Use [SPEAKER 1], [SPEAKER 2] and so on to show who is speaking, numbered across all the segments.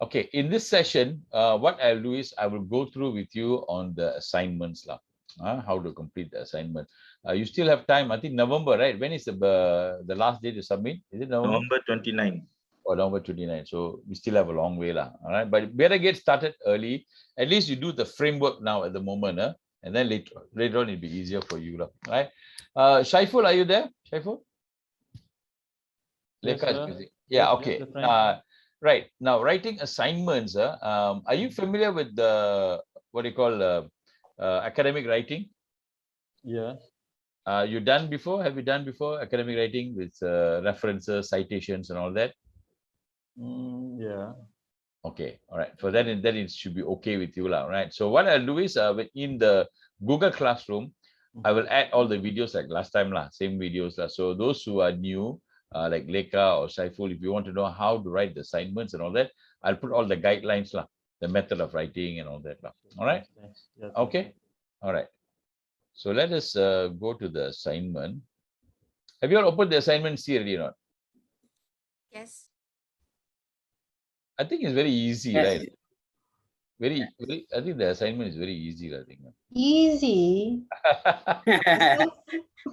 [SPEAKER 1] Okay, in this session, what I'll do is I will go through with you on the assignments lah. How to complete the assignment. You still have time. I think November, right? When is the last day to submit? Is it November?
[SPEAKER 2] November 29.
[SPEAKER 1] Or November 29. So we still have a long way lah. All right, but better get started early. At least you do the framework now at the moment, and then later on it'll be easier for you lah. All right. Shaiful, are you there? Shaiful?
[SPEAKER 3] Yes,
[SPEAKER 1] Leka is
[SPEAKER 3] sir.
[SPEAKER 1] busy. Yeah,
[SPEAKER 3] Yes,
[SPEAKER 1] okay.
[SPEAKER 3] yes, sir.
[SPEAKER 1] Right. Now, writing assignments, are you familiar with the, what do you call, academic writing?
[SPEAKER 3] Yes.
[SPEAKER 1] You done before? Have you done before academic writing with references, citations and all that?
[SPEAKER 3] Yeah.
[SPEAKER 1] Okay, all right. For that, then it should be okay with you, lah. Right. So what I'll do is, in the Google Classroom, I will add all the videos like last time, lah. Same videos, lah. So those who are new, like Leka or Saiful, if you want to know how to write the assignments and all that, I'll put all the guidelines, lah, the method of writing and all that, lah. All right.
[SPEAKER 3] Thanks. Yes,
[SPEAKER 1] Okay. All right. So let us go to the assignment. Have you all opened the assignment C already or not?
[SPEAKER 4] Yes.
[SPEAKER 1] I think it's very easy,
[SPEAKER 5] Yes.
[SPEAKER 1] right? Very, I think the assignment is very easy, I think.
[SPEAKER 6] Easy.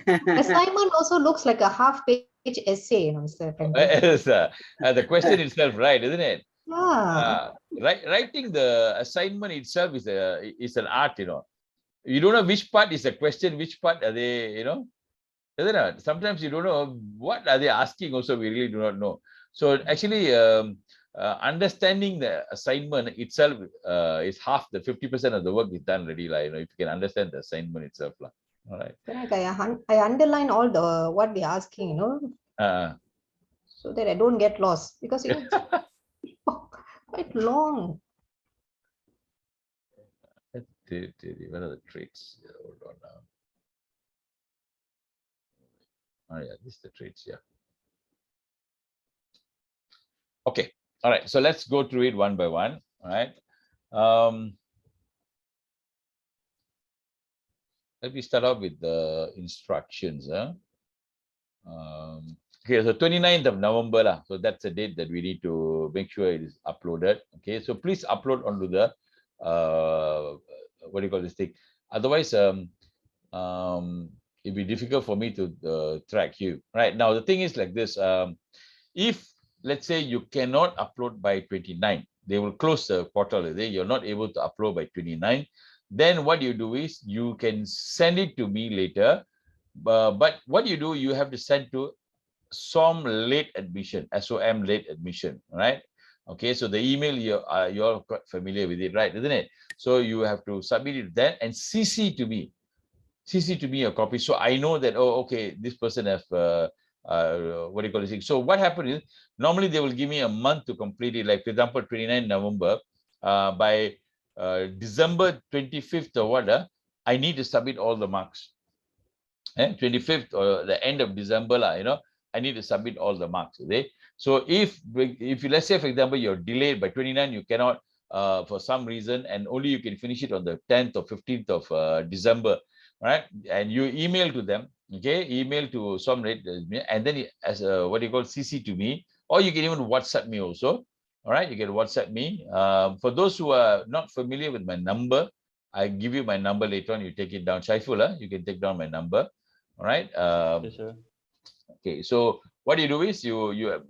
[SPEAKER 6] Assignment also looks like a half-page essay, Mr. Pendy.
[SPEAKER 1] Yes, the question itself, right, isn't it?
[SPEAKER 6] Yeah.
[SPEAKER 1] Writing the assignment itself is an art, You don't know which part is a question, which part are they, isn't it? Sometimes you don't know what are they asking. Also, we really do not know. So actually, understanding the assignment itself is half the 50% of the work is done already. If you can understand the assignment itself, all right.
[SPEAKER 6] Correct. I underline all the what they're asking, so that I don't get lost because it's quite long.
[SPEAKER 1] What are the traits? Hold on now. Oh yeah, this is the traits, yeah. Okay, all right. So let's go through it one by one. All right. Let me start off with the instructions. Okay, so 29th of November. So that's the date that we need to make sure it is uploaded. Okay, so please upload onto the what do you call this thing? Otherwise, it'll be difficult for me to track you. Right now, the thing is like this. If let's say you cannot upload by 29, they will close the portal. You're not able to upload by 29. Then what you do is you can send it to me later. But what you do, you have to send to SOM late admission, SOM late admission, right? Okay, so the email you're quite familiar with it, right? Isn't it? So you have to submit it then and CC to me a copy, so I know that, oh, okay, this person have what do you call this? So what happened is normally they will give me a month to complete it. Like for example, 29 November, by December 25th or what, I need to submit all the marks. 25th or the end of December, I need to submit all the marks. Okay? So if you, let's say for example you're delayed by 29, you cannot for some reason, and only you can finish it on the 10th or 15th of December, right? And you email to them, okay, email to some rate, and then as what do you call CC to me, or you can even WhatsApp me also. All right, you can WhatsApp me. For those who are not familiar with my number, I give you my number later on. You take it down, Shaiful. You can take down my number. All right.
[SPEAKER 3] Yes, sir.
[SPEAKER 1] Okay, so what you do is you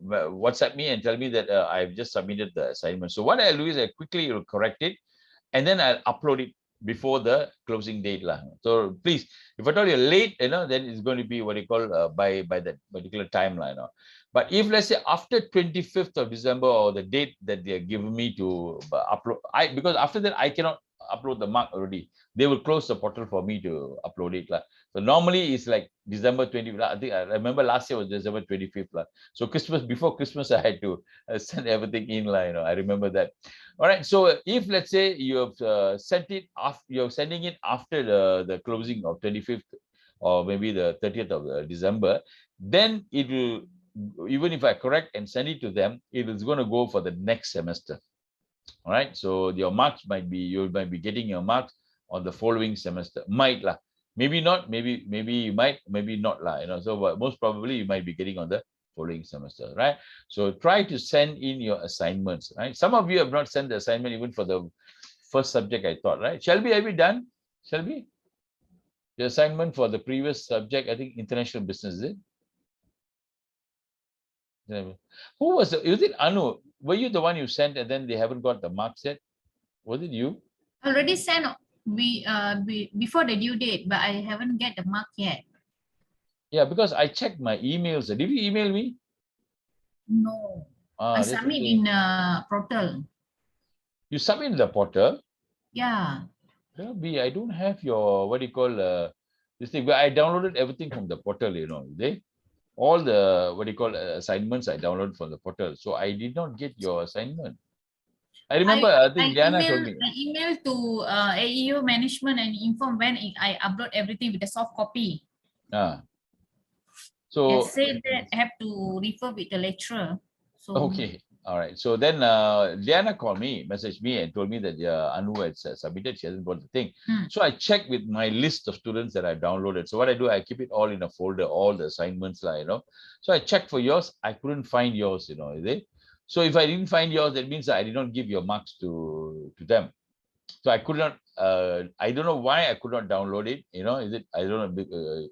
[SPEAKER 1] WhatsApp me and tell me that I've just submitted the assignment. So what I'll do is I quickly will correct it, and then I'll upload it before the closing date lah. So please, if at all you're late, then it's going to be what you call by that particular timeline. But if let's say after 25th of December or the date that they are giving me to upload, because after that I cannot upload the mark already. They will close the portal for me to upload it lah. So normally it's like December 20th. I think I remember last year was December 25th lah. So before Christmas I had to send everything in lah. I remember that. All right. So if let's say you have sent it after, you're sending it after the closing of 25th or maybe the 30th of December, then it will, even if I correct and send it to them, it is going to go for the next semester. All right. So your marks you might be getting your marks on the following semester. Might lah. Maybe not. Maybe you might. Maybe not lah. So most probably you might be getting on the following semester, right? So try to send in your assignments, right? Some of you have not sent the assignment even for the first subject, I thought, right? Shelby, have you done? Shelby? The assignment for the previous subject, I think international business, is it? Who was it? Was it Anu? Were you the one you sent and then they haven't got the marks yet? Was it you?
[SPEAKER 4] Already sent before the due date, but I haven't get the mark yet.
[SPEAKER 1] Yeah, because I checked my emails. Did you email me?
[SPEAKER 4] No. I
[SPEAKER 1] That's
[SPEAKER 4] submit
[SPEAKER 1] okay.
[SPEAKER 4] in portal.
[SPEAKER 1] You submit in the portal.
[SPEAKER 4] Yeah.
[SPEAKER 1] Shelby, I don't have your what do you call this thing. But I downloaded everything from the portal, you know. All the what do you call assignments I downloaded from the portal. So I did not get your assignment. I remember, I think Diana told me.
[SPEAKER 4] I emailed to AEU management and inform when I upload everything with the soft copy.
[SPEAKER 1] So
[SPEAKER 4] They said that I have to refer with the lecturer. So
[SPEAKER 1] okay, all right. So then Diana called me, messaged me, and told me that Anu had submitted. She hasn't got the thing. So I checked with my list of students that I've downloaded. So what I do, I keep it all in a folder, all the assignments, you know. So I checked for yours. I couldn't find yours, you know. Is it? So if I didn't find yours, that means I did not give your marks to them. So I could not. I don't know why I could not download it. You know, is it? I don't know.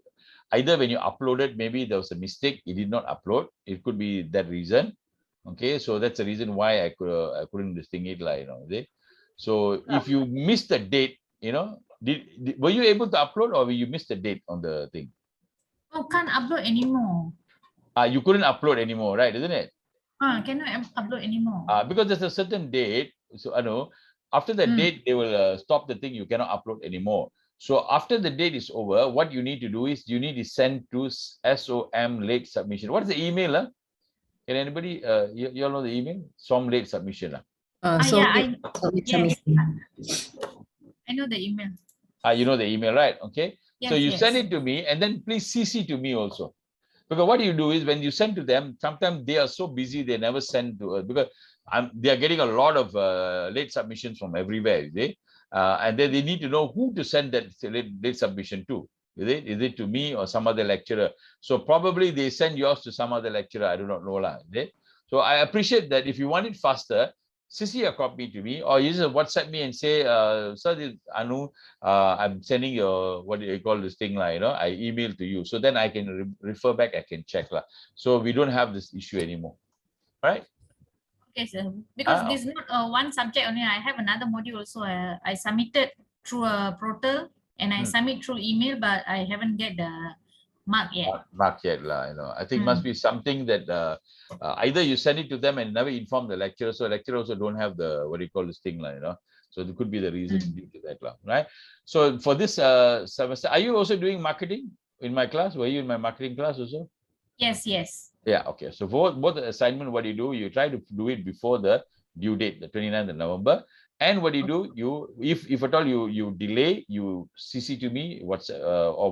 [SPEAKER 1] Either when you uploaded, maybe there was a mistake. It did not upload. It could be that reason. Okay, so that's the reason why I couldn't distinguish it, like, you know. Is it? So if you missed the date, you know, were you able to upload or you missed the date on the thing?
[SPEAKER 4] oh, can't upload anymore.
[SPEAKER 1] You couldn't upload anymore, right? Isn't it?
[SPEAKER 4] Cannot upload anymore.
[SPEAKER 1] Because there's a certain date. So I know after that date they will stop the thing. You cannot upload anymore. So after the date is over, what you need to do is you need to send to SOM late submission. What is the email? Can anybody you all know the email? SOM late submission.
[SPEAKER 4] Yeah, yes. I know the email.
[SPEAKER 1] You know the email, right? Okay.
[SPEAKER 4] Yes,
[SPEAKER 1] so you
[SPEAKER 4] yes.
[SPEAKER 1] send it to me and then please CC to me also. Because what you do is when you send to them, sometimes they are so busy they never send to us because they are getting a lot of late submissions from everywhere, and then they need to know who to send that late submission to. Is it to me or some other lecturer? So probably they send yours to some other lecturer. I do not know lah. So I appreciate that if you want it faster, CC a copy to me or you just WhatsApp me and say, sir, this Anu, I'm sending your, what do you call this thing, you know, I email to you. So then I can refer back, I can check. So we don't have this issue anymore, right?
[SPEAKER 4] Okay, sir. Because this is not one subject only. I have another module also. I submitted through a portal and I submit through email, but I haven't get the mark yet.
[SPEAKER 1] Mark yet, you know. I think must be something that either you send it to them and never inform the lecturer, so lecturer also don't have the what do you call this thing, you know. So it could be the reason due to that, right? So for this semester, are you also doing marketing in my class? Were you in my marketing class also?
[SPEAKER 4] Yes, yes.
[SPEAKER 1] Yeah, okay. So for both the assignment, what you do, you try to do it before the due date, the 29th of November. And what you do, if at all you delay, you CC to me, or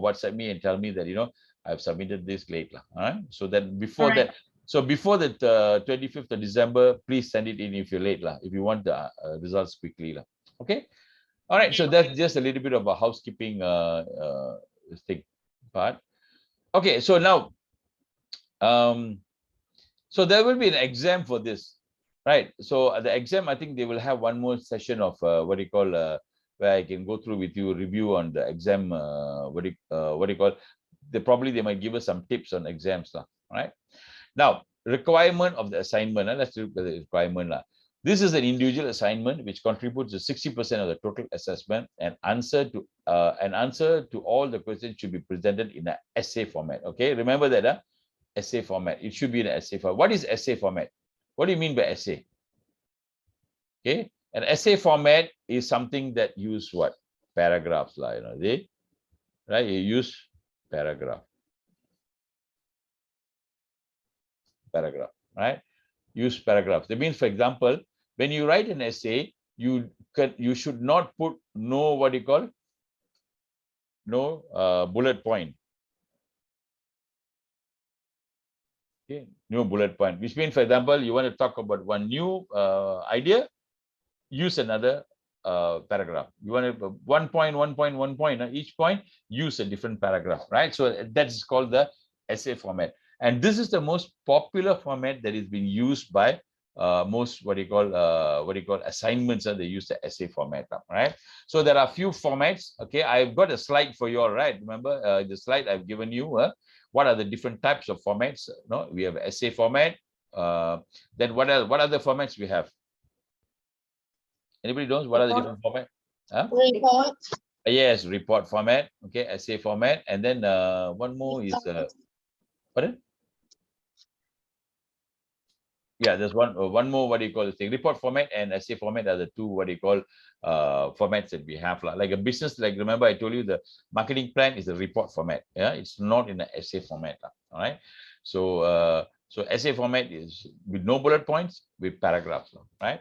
[SPEAKER 1] WhatsApp me and tell me that, you know, I've submitted this late. All right. So then before that, so before the 25th of December, please send it in if you're late, if you want the results quickly. Okay. All right. So that's just a little bit of a housekeeping thing part. Okay. So now, so there will be an exam for this, right? So the exam, I think they will have one more session of what do you call, where I can go through with you, review on the exam, what do you call, they might give us some tips on exams, right? Now, requirement of the assignment, let's look at the requirement. This is an individual assignment which contributes to 60% of the total assessment, and answer to all the questions should be presented in an essay format. Okay, remember that, essay format. It should be in an essay format. What is essay format? What do you mean by essay? Okay, an essay format is something that use what? Paragraphs, you know, right? You use paragraph, right? Use paragraphs. That means, for example, when you write an essay, you should not put no, what do you call, no bullet point. Okay, new bullet point, which means, for example, you want to talk about one new idea, use another paragraph. You want to 1 point, 1 point, 1 point, each point, use a different paragraph, right? So that's called the essay format. And this is the most popular format that is being used by most what you call assignments. They use the essay format, right? So there are a few formats. Okay, I've got a slide for you, all right? Remember the slide I've given you. What are the different types of formats? No, we have essay format. Then what else? What other formats we have? Anybody knows what are the different formats?
[SPEAKER 6] Report.
[SPEAKER 1] Yes, report format. Okay, essay format, and then one more is pardon? Yeah, there's one more what do you call this thing? Report format and essay format are the two what do you call formats that we have. Like a business, like remember I told you the marketing plan is a report format. Yeah, it's not in an essay format. All right. So essay format is with no bullet points, with paragraphs, right?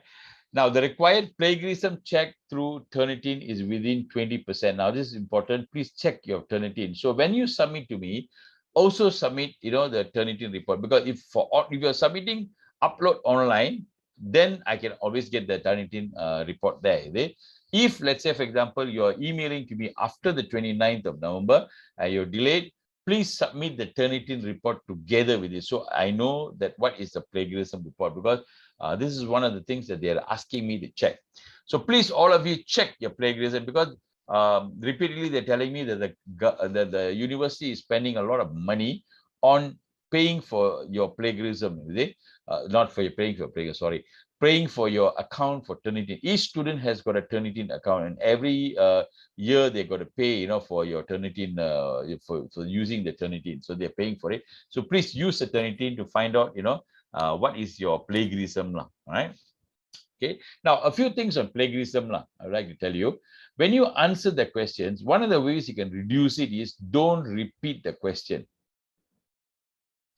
[SPEAKER 1] Now the required plagiarism check through Turnitin is within 20%. Now this is important. Please check your Turnitin. So when you submit to me, also submit the Turnitin report, because if you're submitting upload online, then I can always get the Turnitin report there. If let's say, for example, you're emailing to me after the 29th of November and you're delayed, please submit the Turnitin report together with it. So I know that what is the plagiarism report, because this is one of the things that they are asking me to check. So please, all of you, check your plagiarism, because repeatedly they're telling me that the university is spending a lot of money on paying for your plagiarism. Not for your paying for plagiarism, sorry, paying for your account for Turnitin. Each student has got a Turnitin account, and every year they got to pay, for your Turnitin, for using the Turnitin. So they're paying for it. So please use the Turnitin to find out, what is your plagiarism, right? Okay. Now, a few things on plagiarism, I would like to tell you. When you answer the questions, one of the ways you can reduce it is don't repeat the question.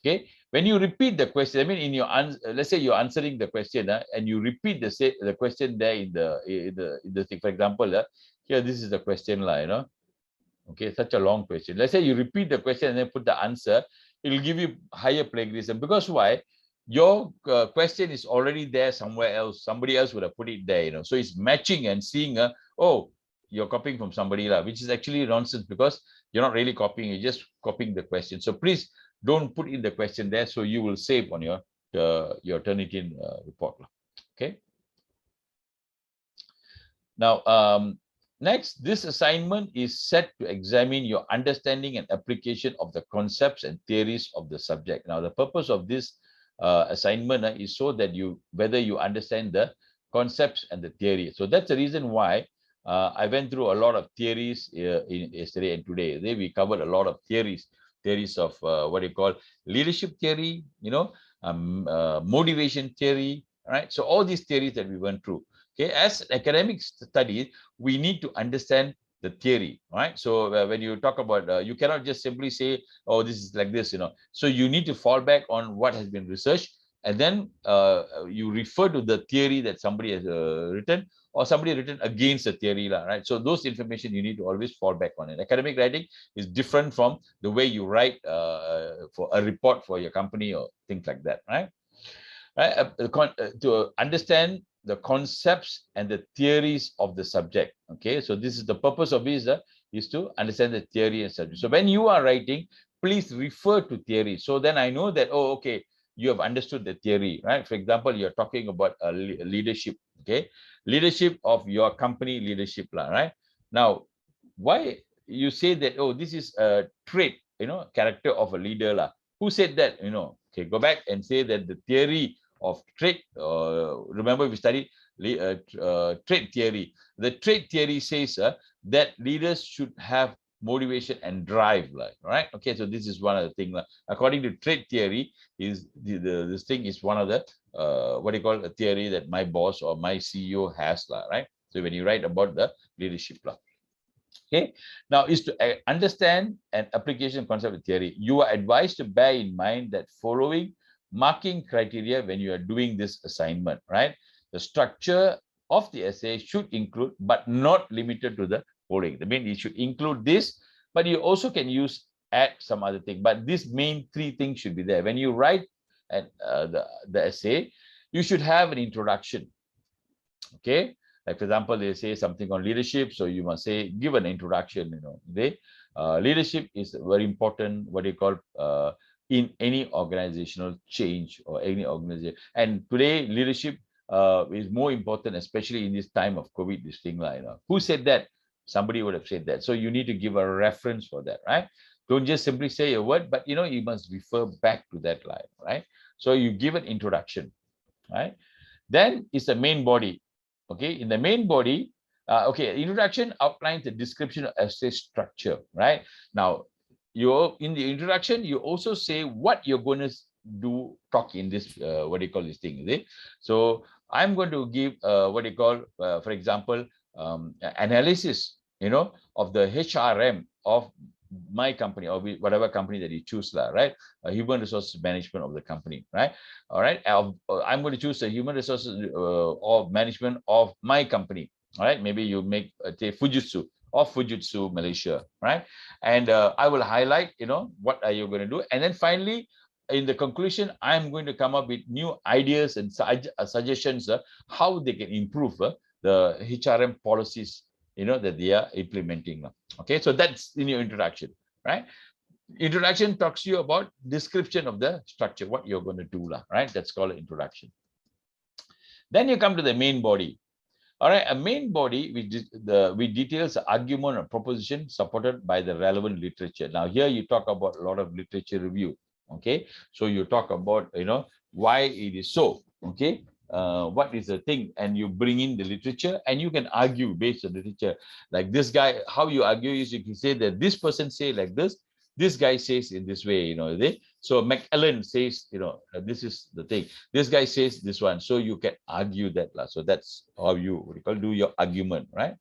[SPEAKER 1] Okay. When you repeat the question, I mean, in your let's say you're answering the question, and you repeat the question there in the thing. For example, here this is the question, Okay, such a long question. Let's say you repeat the question and then put the answer. It will give you higher plagiarism, because why? Your question is already there somewhere else. Somebody else would have put it there, So it's matching and seeing, oh, you're copying from somebody, which is actually nonsense, because you're not really copying, you're just copying the question. So please don't put in the question there, so you will save on your Turnitin report. Okay. Now, next, this assignment is set to examine your understanding and application of the concepts and theories of the subject. Now, the purpose of this assignment is so that whether you understand the concepts and the theory. So that's the reason why I went through a lot of theories yesterday and today. Today we covered a lot of theories of what you call leadership theory, motivation theory, right? So all these theories that we went through. Okay, as academic studies, we need to understand the theory, right? So when you talk about, you cannot just simply say, oh, this is like this, So you need to fall back on what has been researched, and then you refer to the theory that somebody has written, or somebody written against the theory, right? So those information you need to always fall back on. And academic writing is different from the way you write for a report for your company or things like that, right? To understand the concepts and the theories of the subject. Okay, so this is the purpose of this is to understand the theory and subject. So when you are writing, please refer to theory. So then I know that, oh, okay, you have understood the theory, right? For example, you're talking about leadership. Okay, leadership of your company, leadership, right? Now, why you say that, oh, this is a trait, character of a leader, who said that? Okay, go back and say that the theory of trait, remember we studied trait theory. The trait theory says that leaders should have motivation and drive, right? Okay, so this is one of the things. According to trait theory, is this thing is one of the what do you call a theory that my boss or my CEO has, right? So when you write about the leadership, okay, now is to understand an application concept of theory. You are advised to bear in mind that following marking criteria when you are doing this assignment, right? The structure of the essay should include, but not limited to, the following. I mean, it should include this, but you also can add some other thing. But these main three things should be there. When you write the essay, you should have an introduction. Okay, like for example, they say something on leadership, so you must say, give an introduction. Leadership is very important. What do you call in any organizational change or any organization. And today, leadership is more important, especially in this time of COVID, this thing like, who said that? Somebody would have said that. So you need to give a reference for that, right? Don't just simply say a word, but you must refer back to that line, right? So you give an introduction, right? Then is the main body. Okay, in the main body, okay, introduction outlines the description of essay structure, right? Now, you're in the introduction, you also say what you're going to do, talk in this, what do you call this thing, is it? So I'm going to give, what do you call, for example, analysis, of the HRM of my company or whatever company that you choose, right? Human resources management of the company, right? All right. I'm going to choose the human resources or management of my company. All right. Maybe you make say Fujitsu or Fujitsu Malaysia, right? And I will highlight, what are you going to do? And then finally, in the conclusion, I'm going to come up with new ideas and suggestions how they can improve the HRM policies, that they are implementing. Okay, so that's in your introduction, right? Introduction talks to you about description of the structure, what you're going to do, right? That's called an introduction. Then you come to the main body. All right, a main body which details the argument or proposition supported by the relevant literature. Now here you talk about a lot of literature review. Okay, so you talk about why it is so. Okay, what is the thing, and you bring in the literature and you can argue based on literature. Like this guy, how you argue is you can say that this person say like this guy says in this way, so McAllen says, this is the thing, this guy says this one, so you can argue that. So that's how you do your argument, right?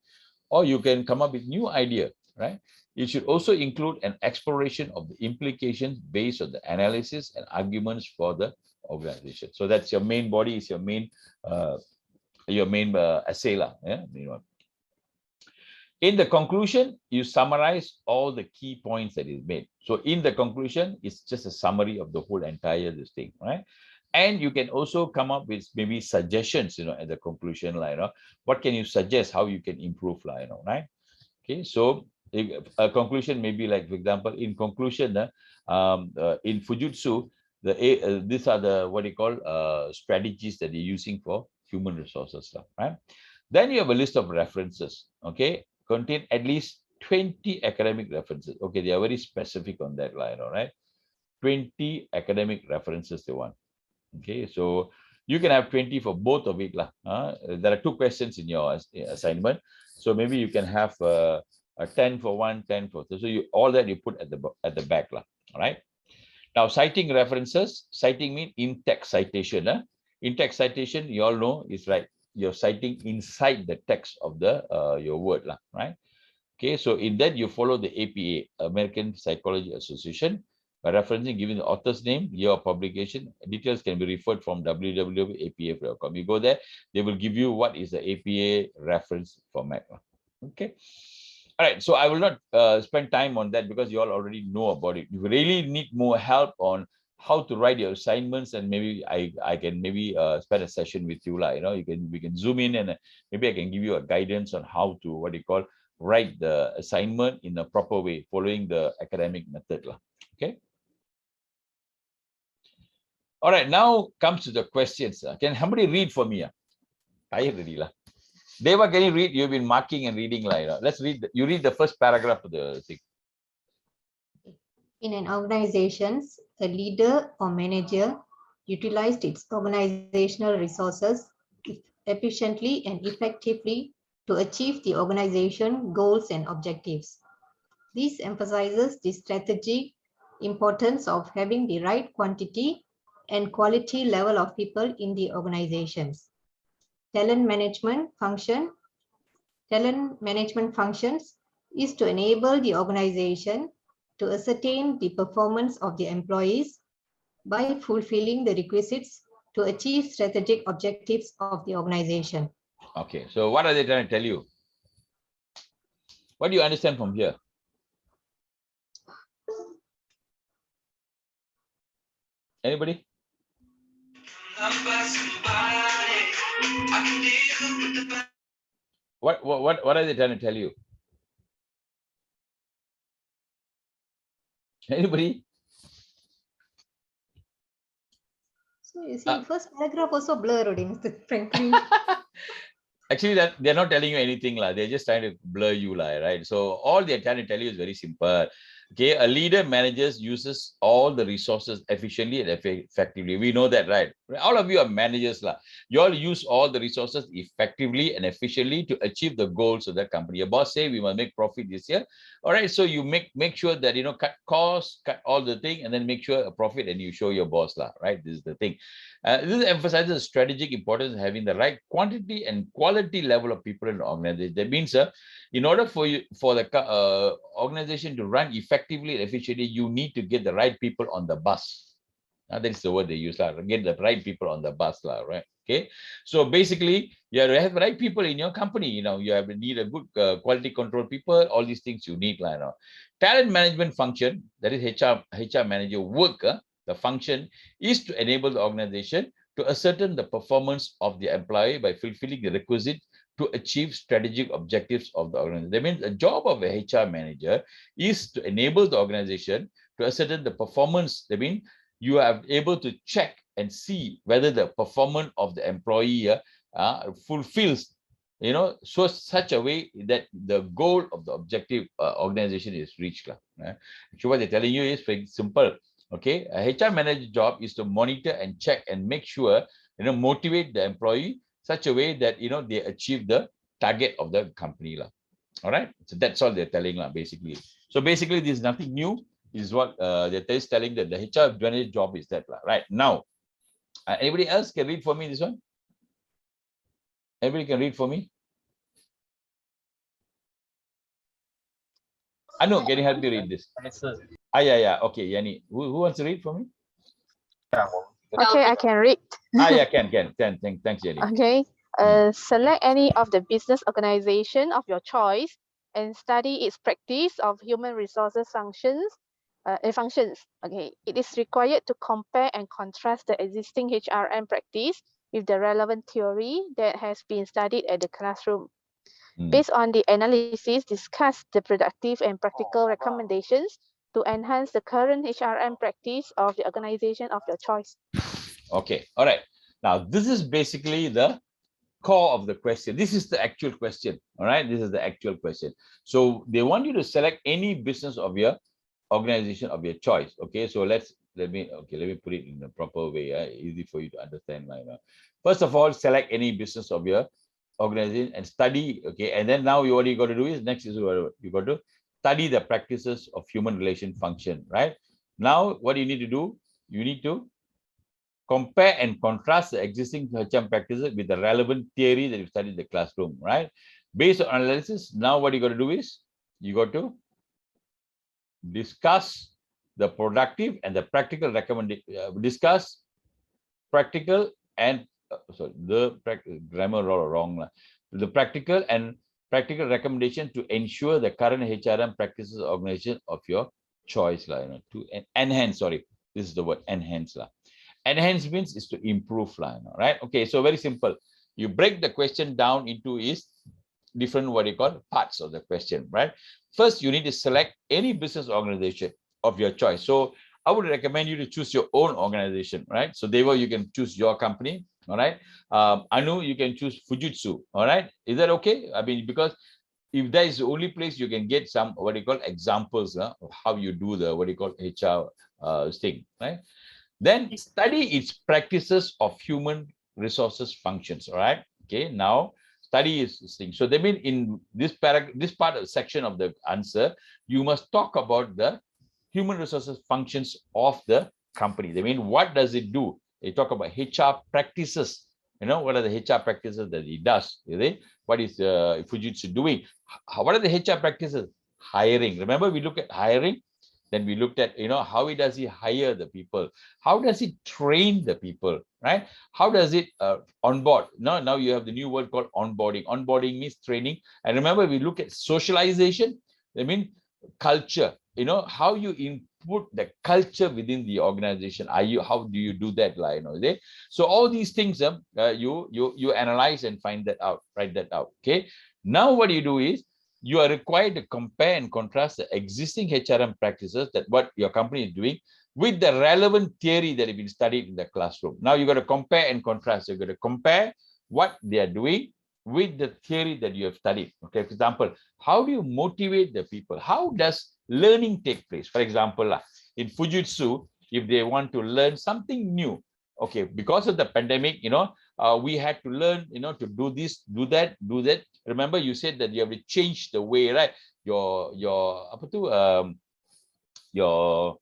[SPEAKER 1] Or you can come up with new idea, right? It should also include an exploration of the implications based on the analysis and arguments for the organization. So that's your main body, is your main essay, yeah. In the conclusion, you summarize all the key points that is made. So in the conclusion, it's just a summary of the whole entire this thing, right? And you can also come up with maybe suggestions, at the conclusion, like, what can you suggest, how you can improve, like, right? Okay, so a conclusion may be like, for example, in conclusion, in Fujitsu, these are the, what you call, strategies that you're using for human resources, right? Then you have a list of references, okay, contain at least 20 academic references. Okay, they are very specific on that line, all right? 20 academic references they want. Okay, so you can have 20 for both of it. There are 2 questions in your assignment. So maybe you can have a 10 for one, 10 for two. So all that you put at the back. All right. Now, citing references, citing means in-text citation. In-text citation, you all know, is right. You're citing inside the text of the your word, right? Okay, so in that you follow the APA, American Psychology Association, by referencing giving the author's name, year of publication. Details can be referred from www.apa.com. You go there, they will give you what is the APA reference format. Okay. All right, so I will not spend time on that because you all already know about it. You really need more help on how to write your assignments, and maybe I can maybe spend a session with you, we can zoom in, and maybe I can give you a guidance on how to, what do you call, write the assignment in a proper way, following the academic method. Okay. All right, now comes to the questions. Can somebody read for me? Tired already. Deva, can you read? You've been marking and reading. Let's read. You read the first paragraph of the thing.
[SPEAKER 6] In an organization, a leader or manager utilized its organizational resources efficiently and effectively to achieve the organization goals and objectives. This emphasizes the strategic importance of having the right quantity and quality level of people in the organizations. Talent management functions is to enable the organization to ascertain the performance of the employees by fulfilling the requisites to achieve strategic objectives of the organization.
[SPEAKER 1] Okay, so what are they trying to tell you? What do you understand from here? Anybody? What are they trying to tell you? Anybody?
[SPEAKER 6] So you see, first paragraph also blur already, Mr. Franklin.
[SPEAKER 1] Actually, that they're not telling you anything, lah. They're just trying to blur you, lah, right? So all they're trying to tell you is very simple. Okay, a leader manages uses all the resources efficiently and effectively. We know that, right? All of you are managers, lah. You all use all the resources effectively and efficiently to achieve the goals of that company. Your boss say we must make profit this year. All right, so you make sure that cut costs, cut all the thing, and then make sure a profit, and you show your boss, lah. Right? This is the thing. This emphasizes the strategic importance of having the right quantity and quality level of people in the organization. That means, in order for the organization to run effectively and efficiently, you need to get the right people on the bus. That's the word they use, get the right people on the bus, right? Okay, so basically, you have to have the right people in your company. You have to need a good quality control people. All these things you need, Talent management function, that is HR manager work. The function is to enable the organization to ascertain the performance of the employee by fulfilling the requisite to achieve strategic objectives of the organization. That means the job of a HR manager is to enable the organization to ascertain the performance. That means you are able to check and see whether the performance of the employee fulfills, so such a way that the goal of the objective organization is reached. So what they're telling you is very simple. Okay, a HR manager job is to monitor and check and make sure, motivate the employee such a way that, they achieve the target of the company. All right, so that's all they're telling, basically. So basically, this is nothing new. This is what they're telling that the HR manager job is that, right? Now, anybody else can read for me this one? Everybody can read for me? Anu, can you help me read this? Yeah. Okay, Yani. Who wants to read for me?
[SPEAKER 2] Okay, I can read.
[SPEAKER 1] Yeah, can. Thanks, Yani.
[SPEAKER 2] Okay. Select any of the business organization of your choice and study its practice of human resources functions. Okay, it is required to compare and contrast the existing HRM practice with the relevant theory that has been studied at the classroom. Based on the analysis, discuss the productive and practical recommendations to enhance the current HRM practice of the organization of your choice.
[SPEAKER 1] Okay, all right. Now, this is basically the core of the question. This is the actual question, all right? This is the actual question. So they want you to select any business of your organization of your choice. Okay, so let me put it in the proper way, easy for you to understand. First of all, select any business of your organization and study. Okay, and then now what you got to do is next is you got to study the practices of human relation function, right? Now what you need to do, you need to compare and contrast the existing HRM practices with the relevant theory that you studied in the classroom, right? Based on analysis, now what you got to do is you got to discuss the productive and the practical recommendation. Discuss practical and grammar wrong. The practical and practical recommendation to ensure the current HRM practices organization of your choice, to enhance. Sorry, this is the word enhance. Enhance means is to improve, right? Okay, so very simple. You break the question down into is different what you call parts of the question, right? First, you need to select any business organization of your choice. So I would recommend you to choose your own organization, right? So Devo, you can choose your company, all right? Anu, you can choose Fujitsu, all right? Is that okay? I mean, because if that is the only place you can get some what you call examples of how you do the what you call HR thing, right? Then study its practices of human resources functions, all right? Okay, now study is this thing. So they mean in this part of section of the answer, you must talk about the human resources functions of the company. They mean what does it do? They talk about HR practices. What are the HR practices that it does? What is Fujitsu doing? What are the HR practices? Hiring. Remember, we look at hiring. Then we looked at, how does he hire the people? How does he train the people, right? How does it onboard? Now you have the new word called onboarding. Onboarding means training. And remember, we look at socialization. I mean, culture. How you input the culture within the organization. How do you do that? So all these things, you analyze and find that out, write that out. Okay. Now what you do is, you are required to compare and contrast the existing HRM practices that what your company is doing with the relevant theory that has been studied in the classroom. Now you got to compare and contrast. You've got to compare what they are doing with the theory that you have studied. Okay, for example, how do you motivate the people? How does learning take place? For example, in Fujitsu, if they want to learn something new, okay, because of the pandemic, we had to learn, to do this, do that, do that. Remember, you said that you have to change the way, right? Your apa tu, your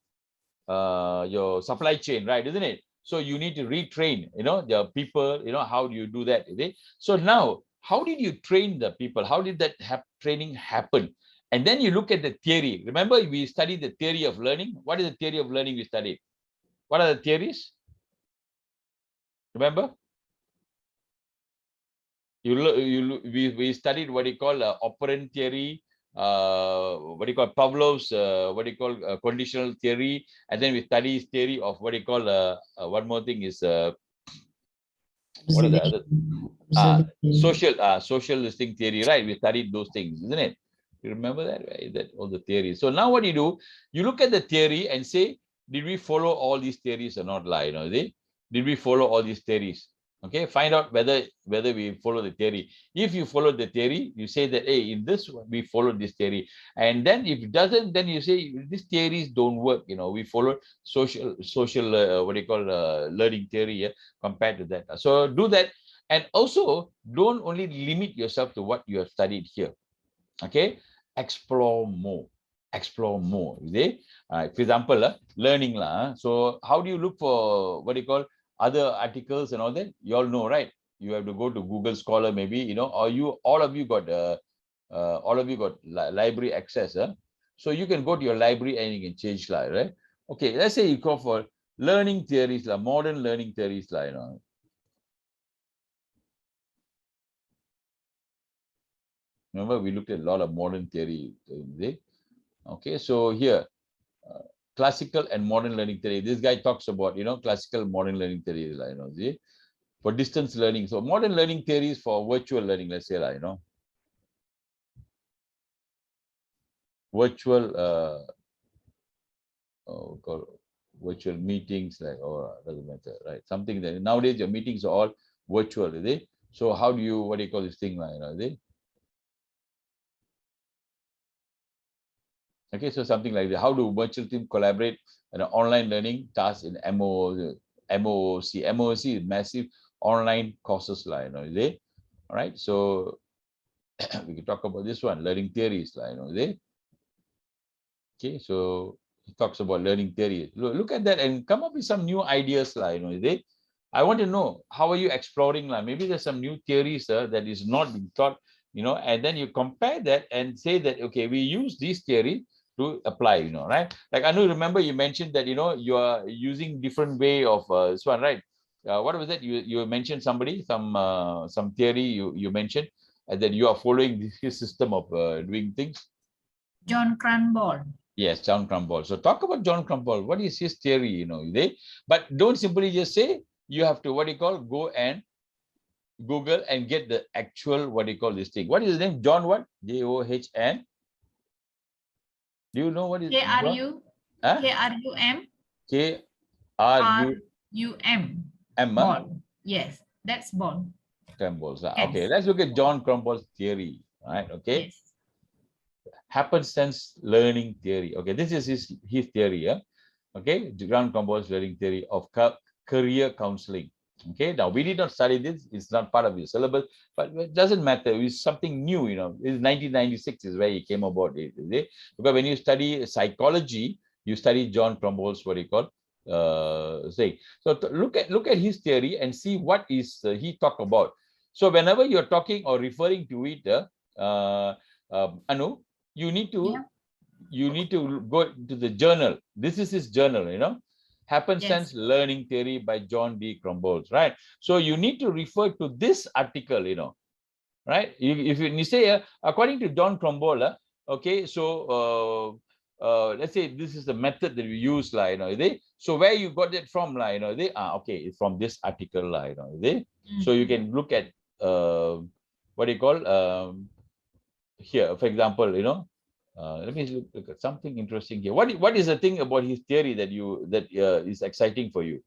[SPEAKER 1] supply chain, right? Isn't it? So you need to retrain, the people, how do you do that? Okay? So now, how did you train the people? How did that training happen? And then you look at the theory. Remember, we studied the theory of learning. What is the theory of learning we studied? What are the theories? Remember? We studied what you call operant theory, what do you call Pavlov's conditional theory, and then we study theory of what you call one more thing is what are the other social listing theory, right? We studied those things, isn't it? You remember that, right? That all the theories. So now what do? You look at the theory and say, did we follow all these theories or not? Did we follow all these theories? Okay, find out whether we follow the theory. If you follow the theory, you say that, hey, in this one we follow this theory, and then if it doesn't, then you say these theories don't work. We follow social learning theory compared to that. So do that, and also don't only limit yourself to what you have studied here. Okay, explore more. You see? For example, learning so how do you look for other articles and all that? You all know, right? You have to go to Google Scholar, maybe, or all of you got library access. So you can go to your library and you can change, right? Okay, let's say you go for learning theories, modern learning theories, Remember, we looked at a lot of modern theory. Okay, so here, classical and modern learning theory. This guy talks about, classical modern learning theory, see? For distance learning. So modern learning theories for virtual learning, let's say, virtual, virtual meetings, doesn't matter, right? Something that nowadays your meetings are all virtual, is it? So how do you, call this thing, Okay, so something like that. How do virtual team collaborate in online learning tasks in MOOC? MOOC is massive online courses, is it? All right, so we can talk about this one, learning theories, is it? Okay, so he talks about learning theory. Look at that and come up with some new ideas, is it? I want to know, how are you exploring? Maybe there's some new theories that is not being taught, and then you compare that and say that, okay, we use this theory to apply, right? Like Anu, remember you mentioned that, you are using different way of this one, right? What was that? You mentioned somebody, some theory you mentioned, and then you are following his system of doing things.
[SPEAKER 4] John Cranball.
[SPEAKER 1] Yes, John Cranball. So talk about John Cranball. What is his theory, but don't simply just say, you have to, go and Google and get the actual, this thing. What is his name? John what? John? Do you know what is
[SPEAKER 4] K-R-U?
[SPEAKER 1] Huh?
[SPEAKER 4] K-R-U-M?
[SPEAKER 1] K-R-U-M.
[SPEAKER 4] Ball. Yes, that's ball.
[SPEAKER 1] Cranball's. Okay, let's look at John Cranball's theory. Right? Okay.
[SPEAKER 4] Yes.
[SPEAKER 1] Happenstance learning theory. Okay, this is his theory. Okay, John Cranball's learning theory of career counseling. Okay, now we did not study this. It's not part of your syllabus, but it doesn't matter. It's something new. It's 1996 is where he came about it. Because when you study psychology, you study John Cranball's say. So look at his theory and see what is he talk about. So whenever you're talking or referring to it, Anu, you need to go to the journal. This is his journal, Happenstance Learning Theory by John D. Cranball, right? So you need to refer to this article, right? If you say, according to John Cranball, okay, so let's say this is the method that we use, so where you got it from, okay, it's from this article, So you can look at what do you call here, for example, Let me look at something interesting here. What is the thing about his theory that is exciting for you?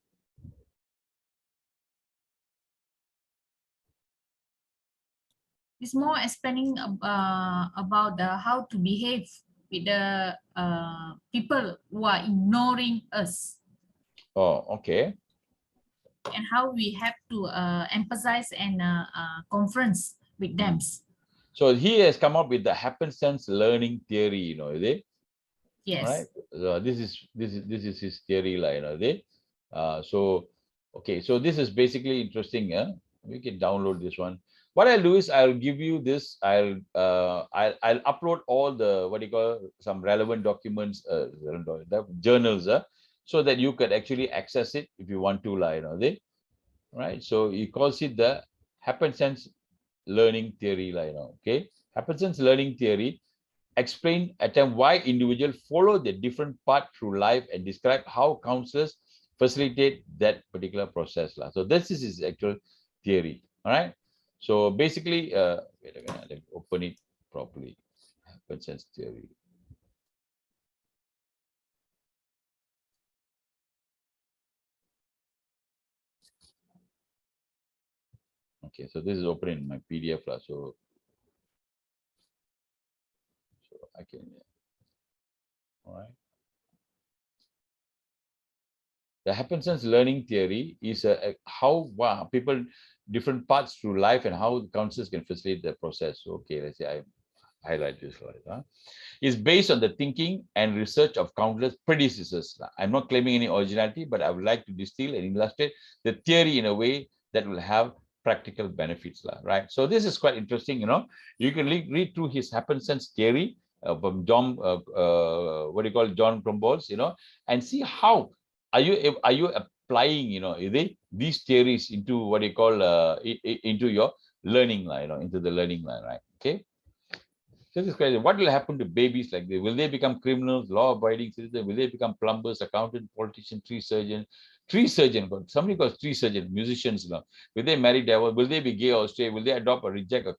[SPEAKER 4] It's more explaining about how to behave with the people who are ignoring us,
[SPEAKER 1] Oh, okay.
[SPEAKER 4] and how we have to emphasize and conference with them.
[SPEAKER 1] So he has come up with the happenstance learning theory, is it?
[SPEAKER 4] Yes.
[SPEAKER 1] Right. This is his theory, so okay. So this is basically interesting. We can download this one. What I'll do is I'll give you this. I'll upload all the what do you call some relevant documents, the journals, so that you could actually access it if you want to, right? So he calls it the happenstance learning theory, okay. Happenstance learning theory explain attempt why individuals follow the different path through life and describe how counselors facilitate that particular process. So this is his actual theory. All right. So basically, wait a minute, let me open it properly. Happenstance theory. Okay, so this is open in my PDF. So I can, all right. The happenstance learning theory is how people different paths through life and how counselors can facilitate the process. So, okay, let's say I highlight this slide. Is based on the thinking and research of countless predecessors. I'm not claiming any originality, but I would like to distill and illustrate the theory in a way that will have practical benefits, right? So this is quite interesting. You can read through his happenstance theory from John, what do you call John Cromballs, and see how are you applying, these theories into what you call into your learning line, into the learning line, right? Okay. This is crazy. What will happen to babies like this? Will they become criminals, law-abiding citizens? Will they become plumbers, accountants, politicians, tree surgeon? Tree surgeon, somebody calls tree surgeon, musicians now. Will they marry devil? Will they be gay or straight? Will they adopt or reject a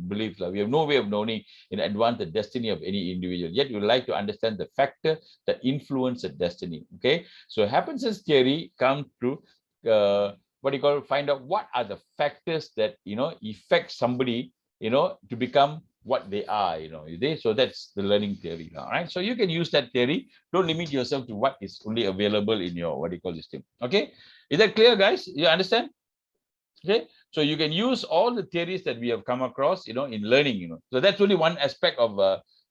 [SPEAKER 1] belief? We have no way of knowing in advance the destiny of any individual. Yet we would like to understand the factor that influence the destiny. Okay, so happenstance theory comes to what do you call find out what are the factors that affect somebody to become what they are, so that's the learning theory now, right? So you can use that theory. Don't limit yourself to what is only available in your what do you call this thing. Okay, is that clear, guys? You understand? Okay, so you can use all the theories that we have come across in learning. So that's only one aspect of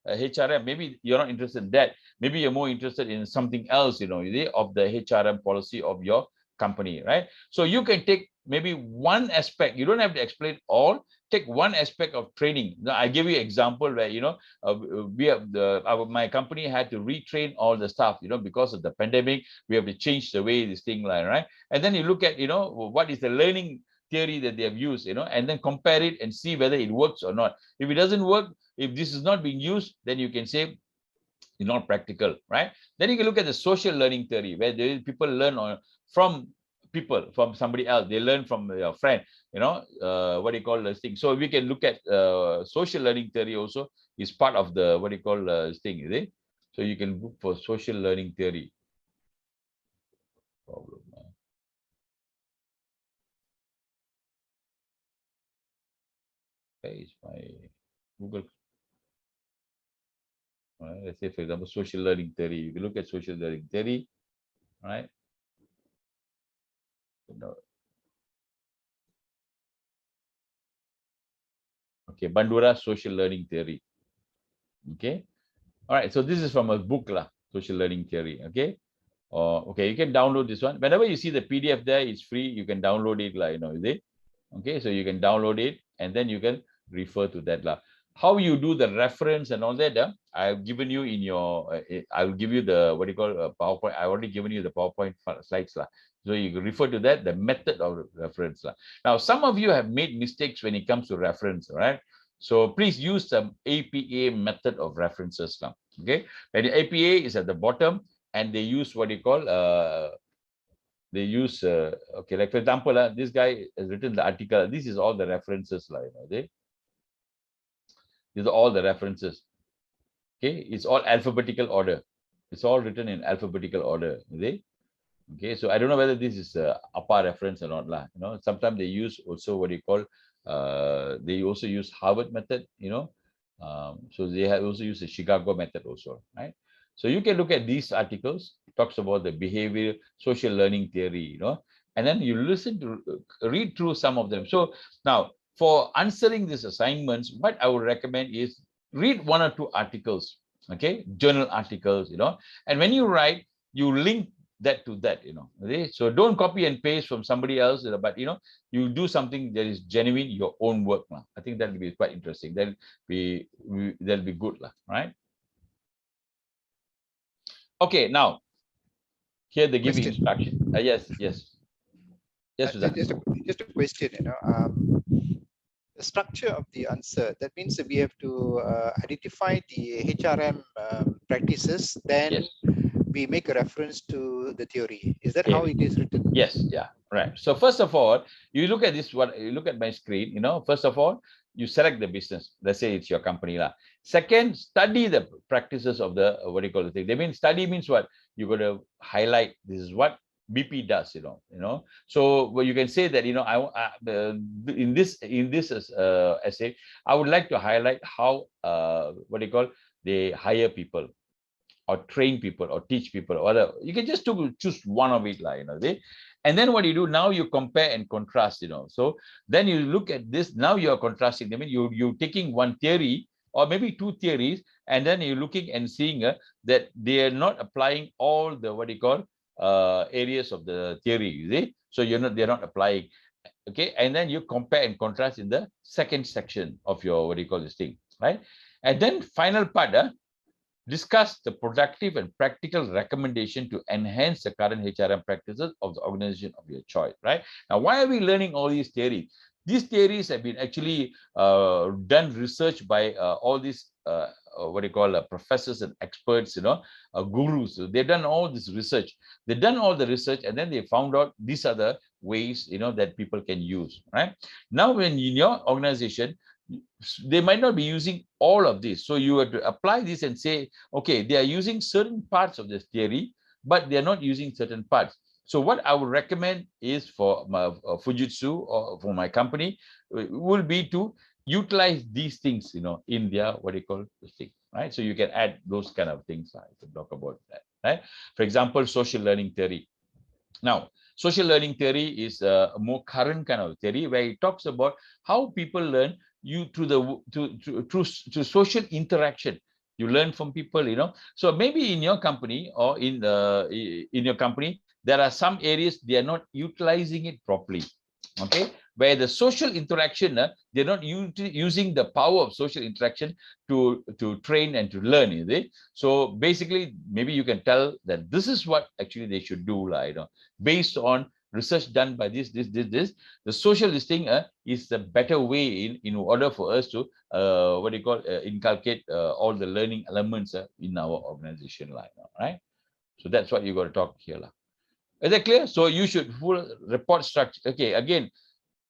[SPEAKER 1] HRM. Maybe you're not interested in that. Maybe you're more interested in something else, of the HRM policy of your company, right? So you can take maybe one aspect. You don't have to explain all. Take one aspect of training. Now, I give you an example where we have my company had to retrain all the staff, because of the pandemic. We have to change the way this thing line, right? And then you look at what is the learning theory that they have used, and then compare it and see whether it works or not. If it doesn't work, if this is not being used, then you can say it's not practical, right? Then you can look at the social learning theory, where people learn from people, from somebody else. They learn from your friend, what do you call this thing? So we can look at social learning theory also is part of the what do you call this thing, is it? So you can look for social learning theory. Problem. Is my Google. Let's say, for example, social learning theory. You can look at social learning theory, right? Okay, Bandura social learning theory. Okay, all right. So this is from a book, social learning theory. Okay, okay, you can download this one. Whenever you see the PDF there, it's free. You can download it, is it? Okay, so you can download it and then you can refer to that. How you do the reference and all that, I've given you in your, I'll give you the, what do you call PowerPoint. I've already given you the PowerPoint slides. So you can refer to that, the method of reference. Now, some of you have made mistakes when it comes to reference, right? So please use the APA method of references. Okay, and the APA is at the bottom and they use what you call, they use okay, like for example, this guy has written the article. This is all the references, these are all the references. Okay, it's all alphabetical order. It's all written in alphabetical order. Okay, so I don't know whether this is a APA reference or not lah. Sometimes they use also what you call they also use Harvard method. So they have also use the Chicago method also, right? So you can look at these articles. It talks about the behavior social learning theory, and then you listen to read through some of them. So now for answering these assignments, what I would recommend is read 1 or 2 articles, okay, journal articles, and when you write, you link that to that, okay? So don't copy and paste from somebody else, but you do something that is genuine, your own work. I think that will be quite interesting. That'll be good, right? Okay, now here they give you instruction. Yes.
[SPEAKER 5] Just a question, the structure of the answer, that means that we have to identify the HRM practices, then
[SPEAKER 1] Yes.
[SPEAKER 5] we make a reference to the theory. Is that how it is written?
[SPEAKER 1] Yes, yeah, right. So first of all, you look at this, you look at my screen, first of all, you select the business. Let's say it's your company. Second, study the practices of the, what do you call the thing? They mean study means what? You're going to highlight, this is what BP does, So well, you can say that, in this essay, I would like to highlight how, what do you call, they hire people, or train people, or teach people, or whatever. You can just choose one of it, and then what you do now, you compare and contrast, so then you look at this. Now you are contrasting. I mean, you're taking one theory or maybe 2 theories, and then you're looking and seeing that they are not applying all the, what do you call, areas of the theory, you see? So they're not applying. Okay, and then you compare and contrast in the second section of your, what do you call this thing, right? And then final part, discuss the productive and practical recommendation to enhance the current HRM practices of the organization of your choice, right? Now, why are we learning all these theories? These theories have been actually done research by all these, what do you call, professors and experts, gurus. So they've done all this research. They've done all the research, and then they found out these are the ways, that people can use, right? Now, when in your organization, they might not be using all of this. So you have to apply this and say, okay, they are using certain parts of this theory, but they're not using certain parts. So what I would recommend is for my Fujitsu, or for my company, will be to utilize these things, in their, what do you call this thing, right? So you can add those kind of things. I can talk about that, right? For example, social learning theory. Now, social learning theory is a more current kind of theory, where it talks about how people learn through social interaction. You learn from people, So maybe in your company, or in your company, there are some areas they are not utilizing it properly. Okay, where the social interaction, they're not using the power of social interaction to train and to learn, is it? So basically, maybe you can tell that this is what actually they should do, based on research done by this. The social listing is the better way in order for us to what do you call, inculcate all the learning elements in our organization, right? So that's what you got to talk here. Is that clear? So you should full report structure. Okay, again,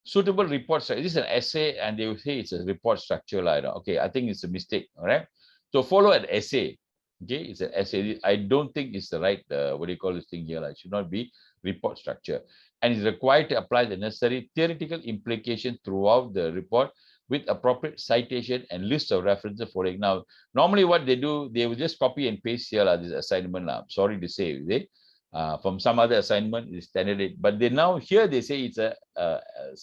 [SPEAKER 1] suitable report structure. This is an essay, and they will say it's a report structure. Okay, I think it's a mistake. All right. So follow an essay. Okay, it's an essay. I don't think it's the right, what do you call this thing here? It should not be report structure. And is required to apply the necessary theoretical implication throughout the report with appropriate citation and list of references for it. Now, normally what they do, they will just copy and paste here this assignment. I'm sorry to say, from some other assignment is standard, but they now here they say it's a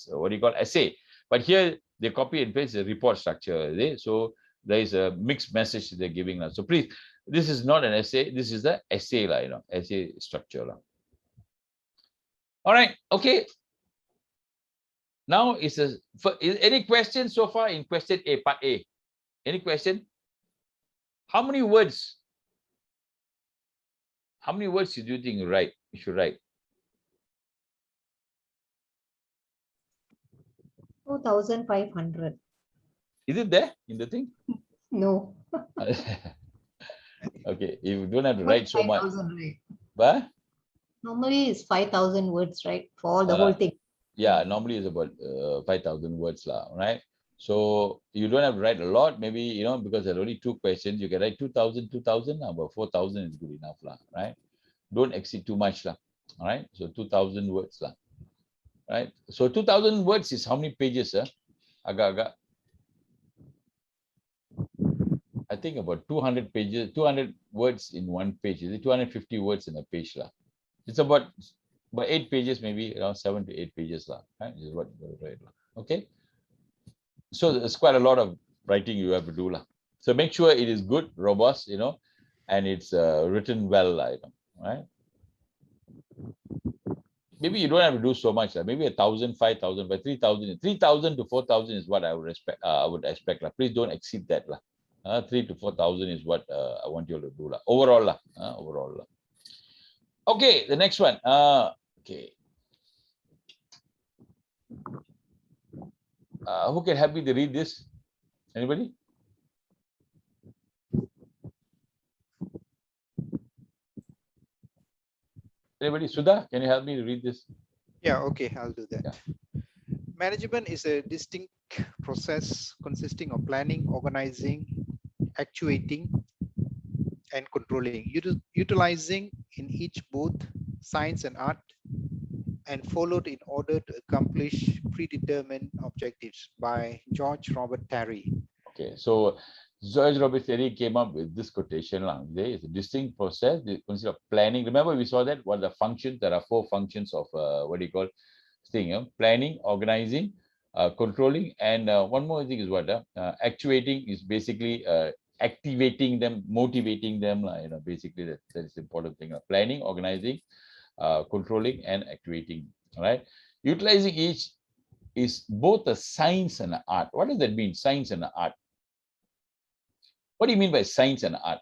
[SPEAKER 1] what do you call, essay, but here they copy and paste the report structure. So there is a mixed message they're giving now. So please, this is not an essay, this is the essay, essay structure. All right, okay. Now is any questions so far in question A, part A? Any question? How many words? How many words do you think you should write?
[SPEAKER 6] 2,500.
[SPEAKER 1] Is it there in the thing?
[SPEAKER 6] No.
[SPEAKER 1] Okay, if you don't have to write so much.
[SPEAKER 6] 5,000, right?
[SPEAKER 1] But
[SPEAKER 6] Normally it's 5,000 words, right? For all the whole thing.
[SPEAKER 1] yeah, normally it's about 5,000 words, right? So you don't have to write a lot, maybe, you know, because there are only 2 questions, you can write 2000, about 4000 is good enough, lah, right? Don't exceed too much, lah. All right. So 2000 words, lah. Right. So 2000 words is how many pages, agak-agak? I think about 200 pages, 200 words in one page. Is it 250 words in a page, lah? It's about 8 pages, maybe around 7 to 8 pages, lah. Right? Is what you write, lah. Okay. So there's quite a lot of writing you have to do, lah. So make sure it is good, robust, you know, and it's written well, you know, right? Maybe you don't have to do so much, maybe 1,000, 5,000, but 3,000 to 4,000 is what I would expect. Please don't exceed that, 3 to 4,000 is what I want you to do, overall, overall. Okay, the next one. Okay. Who can help me to read this? Anybody? Anybody? Sudha, can you help me to read this?
[SPEAKER 5] Yeah, okay, I'll do that.
[SPEAKER 1] Yeah.
[SPEAKER 5] Management is a distinct process consisting of planning, organizing, actuating, and controlling, utilizing in each both science and art, and followed in order to accomplish predetermined objectives by George Robert Terry.
[SPEAKER 1] Okay, so George Robert Terry came up with this quotation. There is a distinct process consist of planning. Remember, we saw that what the functions. There are 4 functions of what do you call thing? Planning, organizing, controlling, and one more thing is what actuating is basically activating them, motivating them. You know, basically that is the important thing. Planning, organizing, controlling, and actuating. All right, utilizing each is both a science and an art. What does that mean? Science and art. What do you mean by science and art?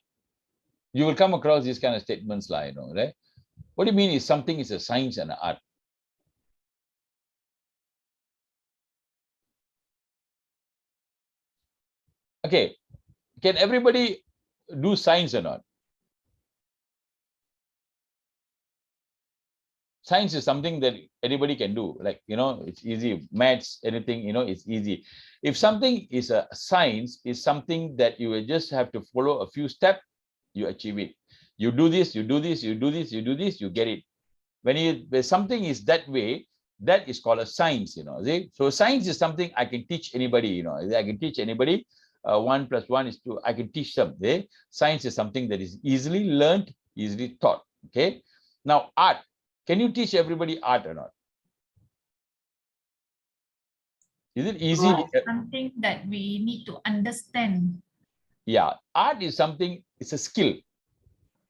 [SPEAKER 1] You will come across these kind of statements, you know, right? What do you mean is something is a science and an art? Okay, can everybody do science or not? Science is something that anybody can do, like, you know, it's easy. Maths, anything, you know, it's easy. If something is a science, is something that you will just have to follow a few steps, you achieve it. You do this, you do this, you do this, you do this, you get it. When something is that way, that is called a science, you know. See? So science is something I can teach anybody, you know. I can teach anybody. 1 + 1 is 2. I can teach them. Science is something that is easily learned, easily taught. Okay. Now, art. Can you teach everybody art or not? Is it easy?
[SPEAKER 4] Something that we need to understand.
[SPEAKER 1] Yeah, art is something. It's a skill.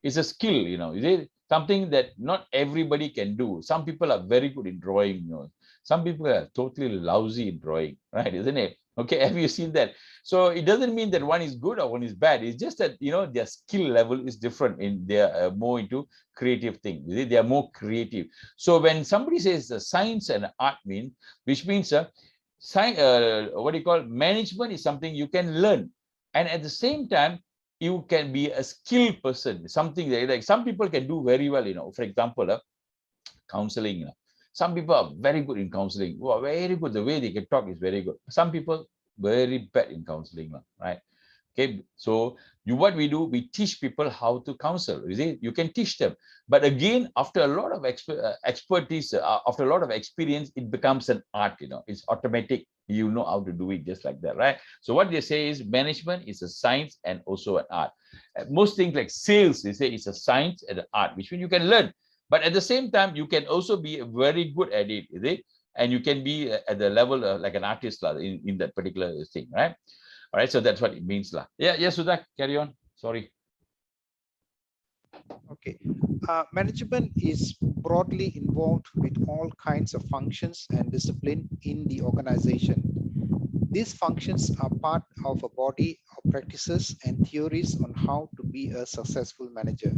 [SPEAKER 1] It's a skill, you know. Is it something that not everybody can do? Some people are very good in drawing, you know. Some people are totally lousy in drawing, right? Isn't it? Okay, have you seen that? So it doesn't mean that one is good or one is bad. It's just that, you know, their skill level is different. They're more into creative things. They are more creative. So when somebody says science and art mean, which means what do you call management is something you can learn, and at the same time you can be a skilled person. Something like some people can do very well. You know, for example, counseling. Some people are very good in counseling. Wow, very good. The way they can talk is very good. Some people very bad in counseling, right? Okay, so what we do, we teach people how to counsel. You see, you can teach them, but again, after a lot of expertise, after a lot of experience, it becomes an art. You know, it's automatic. You know how to do it just like that, right? So what they say is management is a science and also an art. Most things like sales, they say it's a science and an art, which means you can learn. But at the same time, you can also be very good at it, is it? And you can be at the level like an artist in that particular thing, right? All right, so that's what it means. Yeah, yes, Sudha, carry on. Sorry.
[SPEAKER 5] Okay. Management is broadly involved with all kinds of functions and discipline in the organization. These functions are part of a body of practices and theories on how to be a successful manager.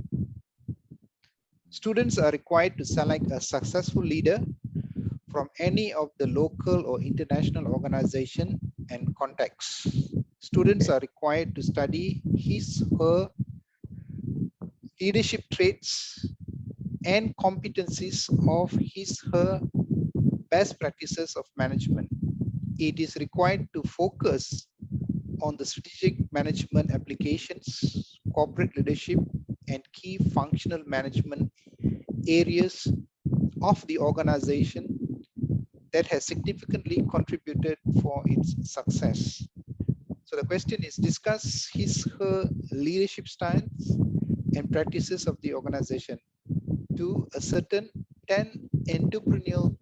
[SPEAKER 5] Students are required to select a successful leader from any of the local or international organization and contexts. Students are required to study his or her leadership traits and competencies of his or her best practices of management. it is required to focus on the strategic management applications, corporate leadership, and key functional management areas of the organization that has significantly contributed for its success. So the question is, discuss his/her leadership styles and practices of the organization to a certain 10 entrepreneurial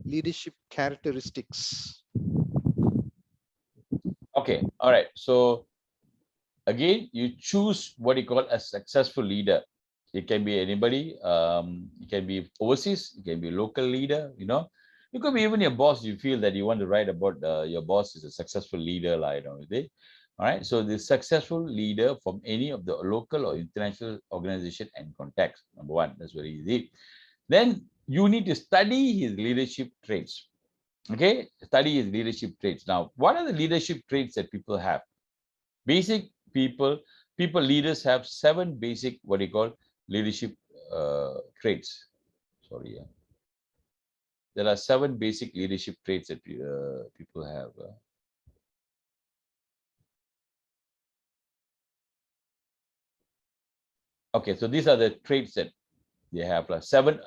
[SPEAKER 5] leadership characteristics.
[SPEAKER 1] Okay, all right. So again, you choose what you call a successful leader. It can be anybody. It can be overseas. It can be local leader. It could be even your boss. You feel that you want to write about your boss is a successful leader, like, all right. So the successful leader from any of the local or international organization and context. Number one, that's very easy. Then you need to study his leadership traits. Okay, study his leadership traits. Now, what are the leadership traits that people have? Basic people leaders have 7 basic what you call leadership traits. Sorry, there are 7 basic leadership traits that people have. Okay, so these are the traits that they have. 7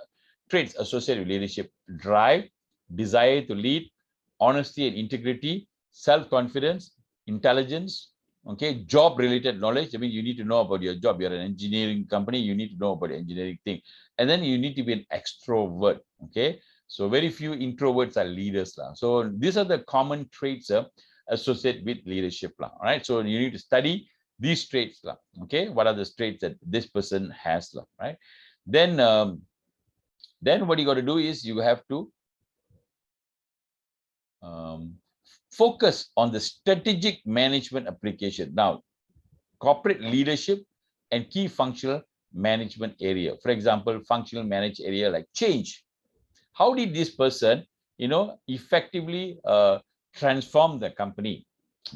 [SPEAKER 1] traits associated with leadership: drive, desire to lead, honesty and integrity, self-confidence, intelligence. Okay, job related knowledge. I mean, you need to know about your job. You're an engineering company, you need to know about the engineering thing. And then you need to be an extrovert. Okay, so very few introverts are leaders. So these are the common traits associated with leadership. All right, so you need to study these traits. Okay, what are the traits that this person has? Right, then what you got to do is you have to focus on the strategic management application. Now, corporate leadership and key functional management area. For example, functional managed area like change. How did this person, effectively transform the company?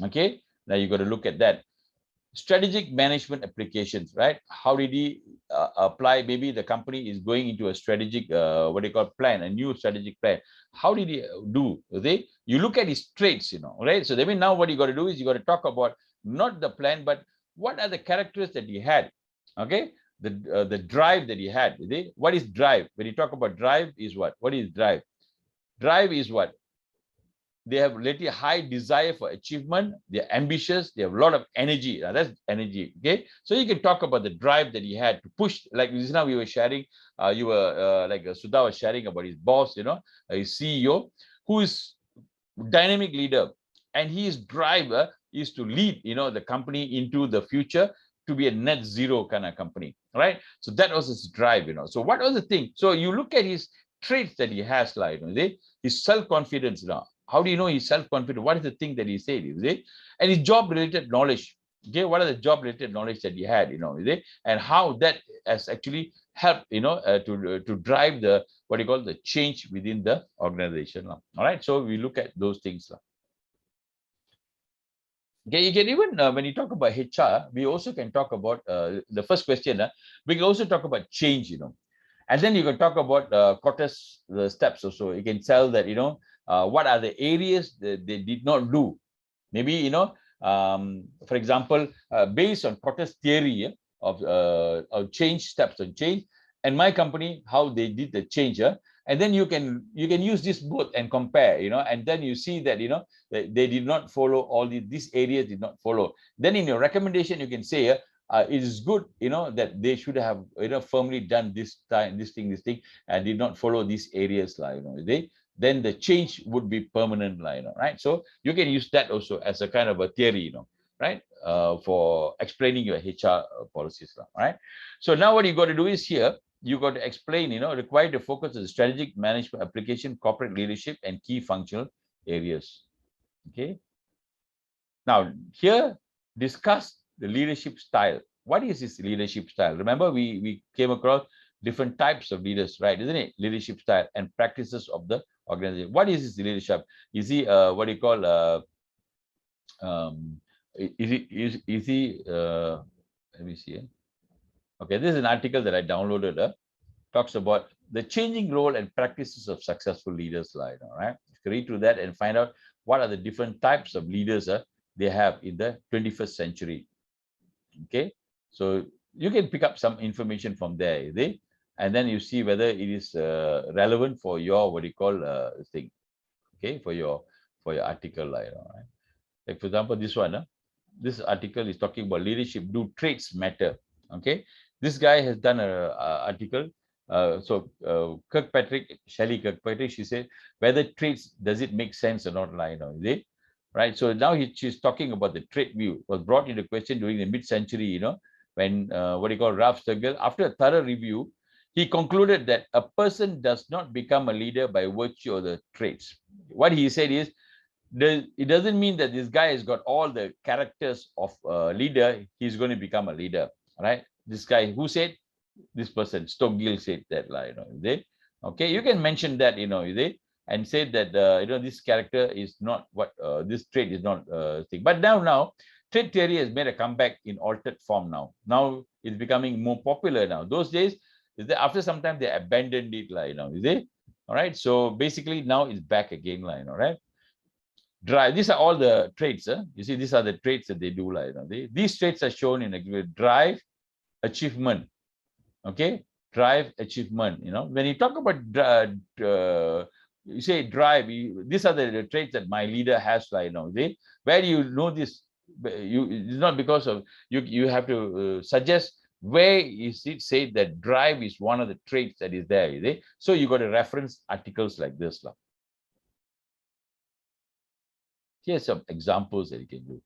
[SPEAKER 1] Okay, now you got to look at that. Strategic management applications, right? How did he apply? Maybe the company is going into a strategic what do you call plan, a new strategic plan. How did he do? You look at his traits, right? So now what you got to do is you got to talk about not the plan, but what are the characters that he had. Okay, the drive that he had. What is drive? When you talk about drive, is what is drive? Drive is what? They have really high desire for achievement. They're ambitious. They have a lot of energy. Now, that's energy. Okay, so you can talk about the drive that he had to push. Like this now we were sharing. You were Sudha was sharing about his boss. His CEO, who is dynamic leader, and his driver is to lead. The company into the future to be a net zero kind of company, right? So that was his drive. So what was the thing? So you look at his traits that he has, like his self-confidence. How do you know he's self-confident? What is the thing that he said? And his job-related knowledge. Okay, what are the job-related knowledge that he had? And how that has actually helped, to drive the what you call the change within the organization. All right, so we look at those things. Okay, you can even when you talk about HR, we also can talk about the first question. We can also talk about change. And then you can talk about quarters, the steps also. You can tell that, what are the areas that they did not do. Maybe, for example, based on Porter's theory of change, steps on change, and my company, how they did the change. And then you can use this both and compare, and then you see that, they did not follow all these areas did not follow. Then in your recommendation, you can say, it is good, that they should have, firmly done this thing, and did not follow these areas, then the change would be permanent, right? So you can use that also as a kind of a theory, right? For explaining your HR policies, right? So now what you got to do is here, you got to explain, required to focus on the strategic management application, corporate leadership, and key functional areas. Okay. Now here, discuss the leadership style. What is this leadership style? Remember, we came across different types of leaders, right? Isn't it? Leadership style and practices of the organization. What is this leadership? Is he what do you call is he let me see. Okay, this is an article that I downloaded. Talks about the changing role and practices of successful leaders. All right, read through that and find out what are the different types of leaders they have in the 21st century. Okay, so you can pick up some information from there, and then you see whether it is relevant for your what you call thing. Okay, for your article, right? Like for example, this one. This article is talking about leadership. Do traits matter? Okay, this guy has done a article. Shelley Kirkpatrick, she said whether traits does it make sense or not, right? So now she's talking about the trait view was brought into question during the mid-century, when what you call Ralph Sturgill, after a thorough review, he concluded that a person does not become a leader by virtue of the traits. What he said is, it doesn't mean that this guy has got all the characters of a leader, he's going to become a leader, right? This guy who said, this person, Stoggill said that, okay, you can mention that, and say that, this character is not what, this trait is not thing. But now, trait theory has made a comeback in altered form now. Now it's becoming more popular now. Those days, is that after some time they abandoned it, all right? So basically now it's back again, right? Drive, these are all the traits, you see, these are the traits that they do, these traits are shown in a drive, achievement. Okay, drive, achievement. When you talk about you say drive, these are the traits that my leader has, where do you know this? It's not because of you have to suggest where is it said that drive is one of the traits that is there, so you got to reference articles like this. Here's some examples that you can do.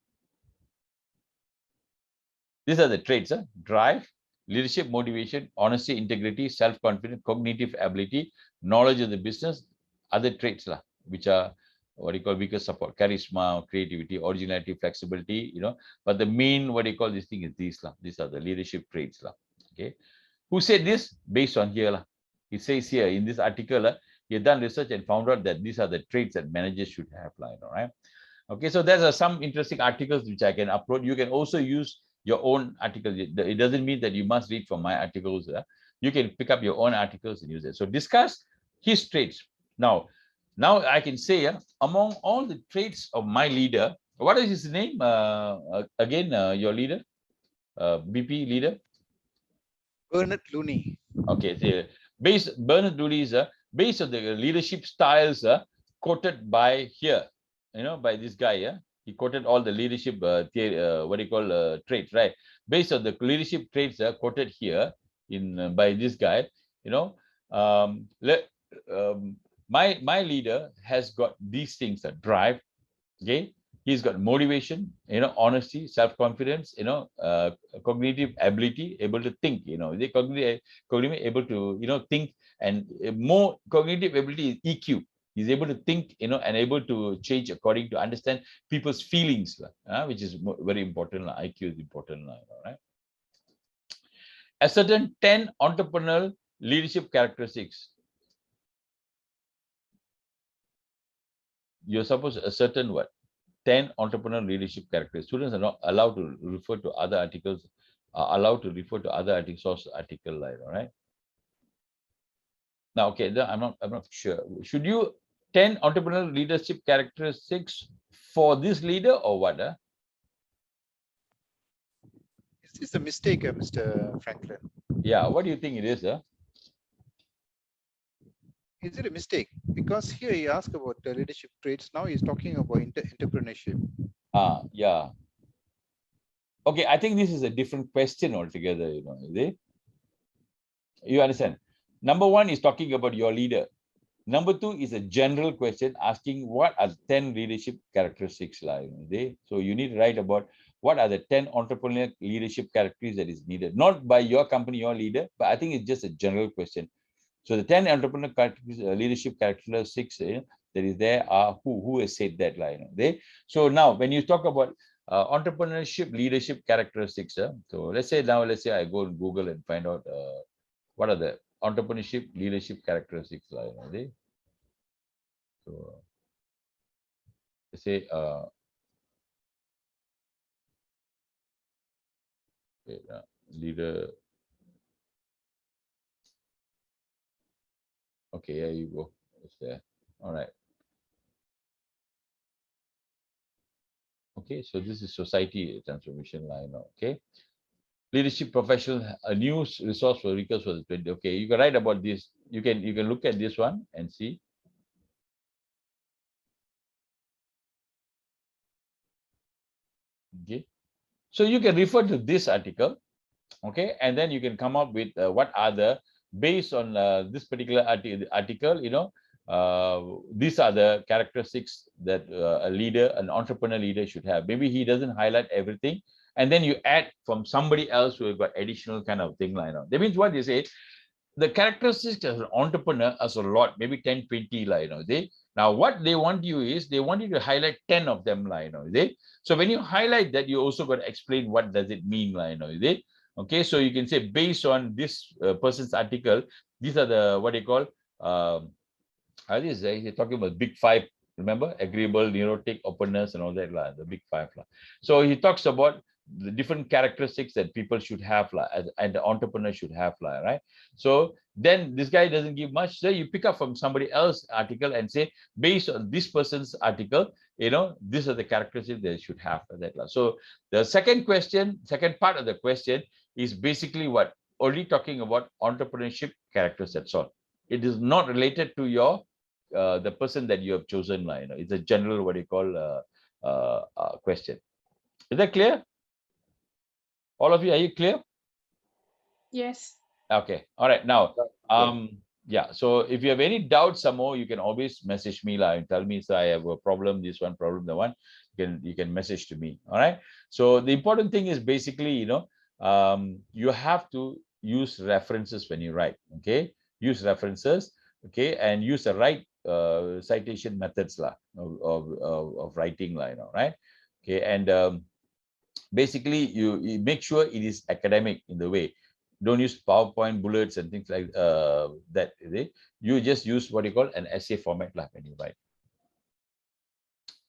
[SPEAKER 1] These are the traits: drive, leadership, motivation, honesty, integrity, self-confidence, cognitive ability, knowledge of the business, other traits, which are what you call weaker support, charisma, creativity, originality, flexibility, but the main, what you call this thing is these, these are the leadership traits, okay. Who said this? Based on here, it says here in this article, he had done research and found out that these are the traits that managers should have, right? Okay, so there are some interesting articles which I can upload. You can also use your own articles. It doesn't mean that you must read from my articles. You can pick up your own articles and use it. So discuss his traits. Now I can say, among all the traits of my leader, what is his name? Again, your leader, BP leader?
[SPEAKER 5] Bernard Looney.
[SPEAKER 1] Okay, so Bernard Looney is based on the leadership styles quoted by here, by this guy. He quoted all the leadership what do you call traits, right? Based on the leadership traits quoted here in by this guy, my leader has got these things: drive, okay, he's got motivation, honesty, self-confidence, cognitive ability, able to think, they cognitive able to think, and more cognitive ability is EQ. He's able to think, and able to change according to understand people's feelings, which is very important. IQ is important, right? A certain 10 entrepreneurial leadership characteristics. You're supposed to a certain what? 10 entrepreneurial leadership characteristics. Students are not allowed to refer to other articles, allowed to refer to other source article, right? Now, okay, I'm not sure. Should you 10 entrepreneurial leadership characteristics for this leader or what?
[SPEAKER 5] Is this a mistake, Mr. Franklin?
[SPEAKER 1] Yeah, what do you think it is?
[SPEAKER 5] Is it a mistake? Because here he asked about the leadership traits. Now he's talking about entrepreneurship.
[SPEAKER 1] Yeah. Okay, I think this is a different question altogether, you understand? Number one is talking about your leader. Number two is a general question asking what are 10 leadership characteristics. So you need to write about what are the 10 entrepreneurial leadership characteristics that is needed, not by your company, your leader, but I think it's just a general question. So the 10 entrepreneurial leadership characteristics that is there are who has said that, so now when you talk about entrepreneurship leadership characteristics, so let's say I go to Google and find out what are the entrepreneurship leadership characteristics, so let's say leader. Okay, here you go. It's there. All right. Okay, so this is society transformation line. Okay, leadership professional, a new resource for recurs for the 20. Okay, you can write about this. You can look at this one and see. Okay, so you can refer to this article. Okay, and then you can come up with what are the, based on this particular article, these are the characteristics that a leader, an entrepreneur leader should have. Maybe he doesn't highlight everything, and then you add from somebody else who have got additional kind of thing like that. That means what they say, the characteristics as an entrepreneur as a lot, maybe 10, 20, they now what they want you is they want you to highlight 10 of them, they. So when you highlight that, you also got to explain what does it mean, they. Okay, so you can say based on this person's article, these are the what they call he's talking about big five. Remember, agreeable, neurotic, openness, and all that, the big five. So he talks about the different characteristics that people should have, and the entrepreneur should have, right? So then this guy doesn't give much. So you pick up from somebody else's article and say, based on this person's article, these are the characteristics they should have. So the second part of the question is basically what? Only talking about entrepreneurship characters, that's all. It is not related to your the person that you have chosen. It's a general, what you call, question. Is that clear? All of you, are you clear?
[SPEAKER 7] Yes.
[SPEAKER 1] Okay. All right. Now, yeah. So if you have any doubts some more, you can always message me and tell me, so I have a problem, this one problem, the one. You can message to me. All right. So the important thing is basically, you have to use references when you write. Okay. Use references. Okay, and use the right citation methods of writing, right? Okay, and basically you make sure it is academic in the way. Don't use PowerPoint bullets and things like that. You just use what you call an essay format when you write.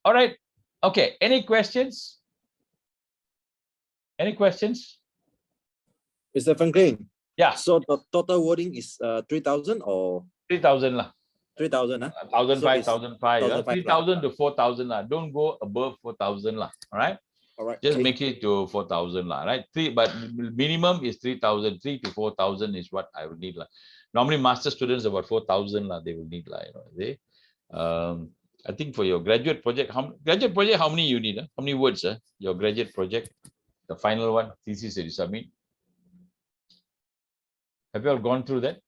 [SPEAKER 1] All right. Okay. Any questions? Any questions?
[SPEAKER 8] Mr. Franklin.
[SPEAKER 1] Yeah.
[SPEAKER 8] So the total wording is 3,000 or
[SPEAKER 1] 3,000 lah.
[SPEAKER 8] 3,000
[SPEAKER 1] 1,500, 1,500, 3,000 to 4,000 lah. Don't go above 4,000 lah. All right.
[SPEAKER 8] All right.
[SPEAKER 1] Just make it to 4,000 lah. Right. But minimum is 3,000. 3 to 4,000 is what I would need lah. Normally, master students about 4,000 lah. They will need lah. I think for your graduate project, how many you need? How many words? Your graduate project, the final one, thesis that you submit. Have you all gone through that?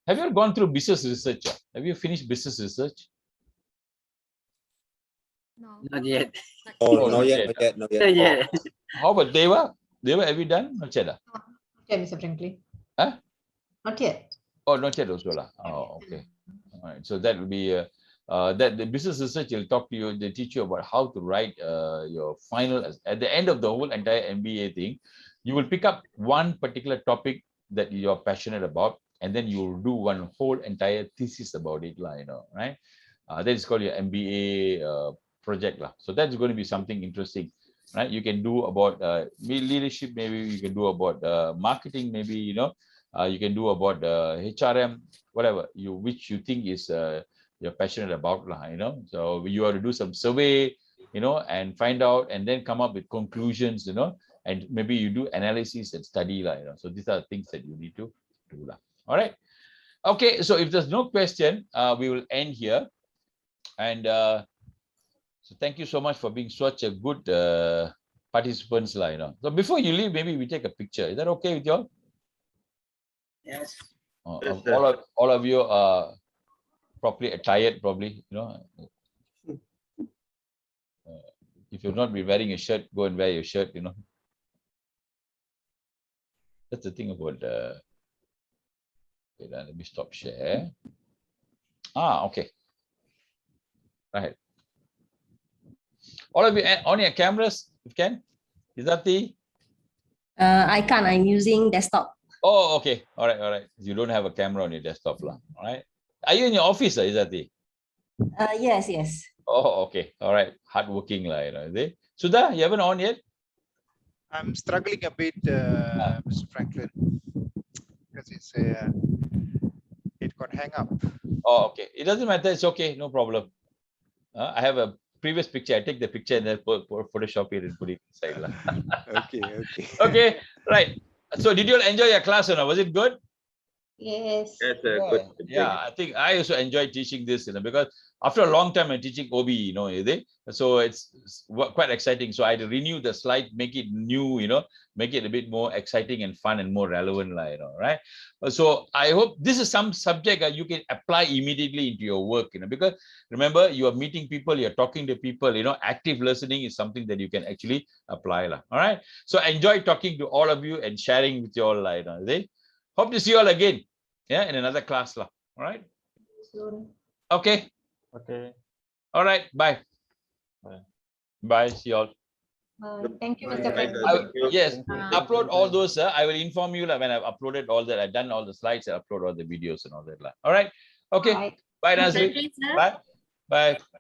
[SPEAKER 1] Have you all gone through business research? Have you finished business research?
[SPEAKER 4] No.
[SPEAKER 9] Not yet.
[SPEAKER 8] Oh, not
[SPEAKER 1] yet.
[SPEAKER 8] yet.
[SPEAKER 9] Not yet.
[SPEAKER 1] How about Deva? Deva, have you done? Not yet.
[SPEAKER 6] Yeah, Mr. Franklin.
[SPEAKER 1] Huh?
[SPEAKER 6] Not yet.
[SPEAKER 1] Oh, not yet also lah. Oh, okay. All right. So that will be that the business research will talk to you. They teach you about how to write your final at the end of the whole entire MBA thing. You will pick up one particular topic that you're passionate about, and then you will do one whole entire thesis about it, right? That is called your MBA project lah. So that's going to be something interesting, right? You can do about leadership, maybe you can do about marketing, maybe you can do about HRM, whatever which you think is you're passionate about lah, So you have to do some survey, and find out, and then come up with conclusions, and maybe you do analysis and study lah, So these are things that you need to do lah. All right. Okay. So if there's no question, we will end here. And so thank you so much for being such a good participants lah, So before you leave, maybe we take a picture. Is that okay with you all?
[SPEAKER 9] Yes.
[SPEAKER 1] All of you are properly attired, probably, if you've not been wearing a shirt, go and wear your shirt, That's the thing about wait, let me stop share. Okay. Right. All of you on your cameras, if you can. Is that the?
[SPEAKER 10] I can't. I'm using desktop.
[SPEAKER 1] Oh, okay. All right. You don't have a camera on your desktop, lah. All right. Are you in your office, is that the?
[SPEAKER 10] Yes.
[SPEAKER 1] Oh, okay. All right. Hardworking, lah. Is it? Sudha, you haven't on yet?
[SPEAKER 5] I'm struggling a bit, Mr. Franklin, because it got hang up.
[SPEAKER 1] Oh, okay. It doesn't matter. It's okay. No problem. I have a previous picture. I take the picture and then Photoshop it and put it inside. Lah.
[SPEAKER 5] Okay, okay.
[SPEAKER 1] Okay, right. So did you all enjoy your class or not? Was it good?
[SPEAKER 6] Yes.
[SPEAKER 1] Yeah, I think I also enjoy teaching this, because after a long time I'm teaching OB, so it's quite exciting. So I renew the slide, make it new, make it a bit more exciting and fun and more relevant, right? So I hope this is some subject you can apply immediately into your work, because remember, you are meeting people, you're talking to people, active listening is something that you can actually apply. All right. So I enjoy talking to all of you and sharing with you all. Hope to see you all again, in another class. All right.
[SPEAKER 6] Soon.
[SPEAKER 1] Okay.
[SPEAKER 3] Okay.
[SPEAKER 1] All right. Bye.
[SPEAKER 3] Bye.
[SPEAKER 1] Bye. See you all.
[SPEAKER 6] Thank you,
[SPEAKER 9] Bye,
[SPEAKER 6] Mr.
[SPEAKER 9] guys.
[SPEAKER 6] President.
[SPEAKER 1] Yes.
[SPEAKER 3] Thank you.
[SPEAKER 1] Upload all those. I will inform you when I've uploaded all that. I've done all the slides. I upload all the videos and all that. All right. Okay.
[SPEAKER 6] Bye.
[SPEAKER 1] Bye,
[SPEAKER 4] Mr.
[SPEAKER 1] Nazri.
[SPEAKER 4] Sir.
[SPEAKER 1] Bye. Bye.